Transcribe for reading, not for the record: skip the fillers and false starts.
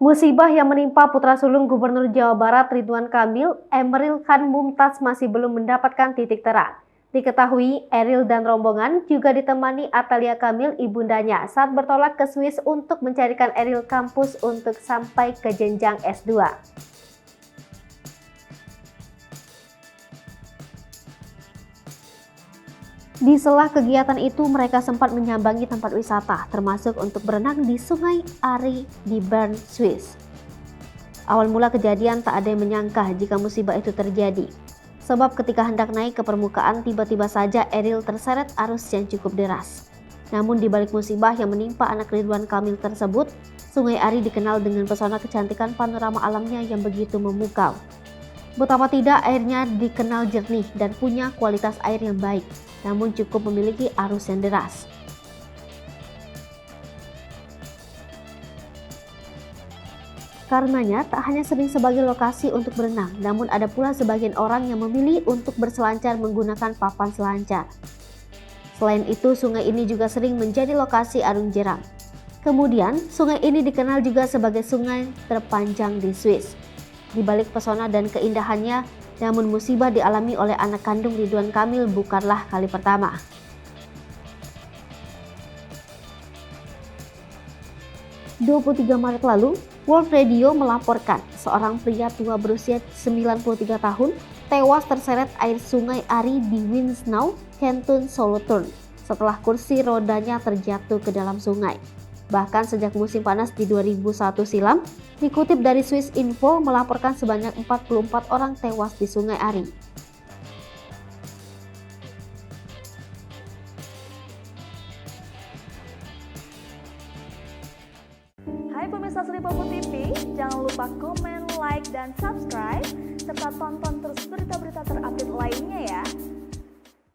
Musibah yang menimpa putra sulung Gubernur Jawa Barat Ridwan Kamil, Emeril Khan Mumtaz masih belum mendapatkan titik terang. Diketahui Eril dan rombongan juga ditemani Atalia Kamil ibundanya saat bertolak ke Swiss untuk mencarikan Eril kampus untuk sampai ke jenjang S2. Di sela kegiatan itu, mereka sempat menyambangi tempat wisata, termasuk untuk berenang di Sungai Ari di Bern, Swiss. Awal mula kejadian tak ada yang menyangka jika musibah itu terjadi. Sebab ketika hendak naik ke permukaan, tiba-tiba saja Eril terseret arus yang cukup deras. Namun di balik musibah yang menimpa anak Ridwan Kamil tersebut, Sungai Ari dikenal dengan pesona kecantikan panorama alamnya yang begitu memukau. Betapa tidak, airnya dikenal jernih dan punya kualitas air yang baik, namun cukup memiliki arus yang deras. Karenanya tak hanya sering sebagai lokasi untuk berenang, namun ada pula sebagian orang yang memilih untuk berselancar menggunakan papan selancar. Selain itu, sungai ini juga sering menjadi lokasi arung jeram. Kemudian, sungai ini dikenal juga sebagai sungai terpanjang di Swiss. Di balik pesona dan keindahannya, namun musibah dialami oleh anak kandung Ridwan Kamil bukanlah kali pertama. Maret lalu, World Radio melaporkan seorang pria tua berusia 93 tahun tewas terseret air sungai Ari di Winsnau, Kanton Solothurn setelah kursi rodanya terjatuh ke dalam sungai. Bahkan sejak musim panas di 2001 silam, dikutip dari Swiss Info melaporkan sebanyak 44 orang tewas di Sungai Ari. Hai pemirsa Sri Popo TV, jangan lupa komen, like, dan subscribe, serta tonton terus berita-berita terupdate lainnya ya.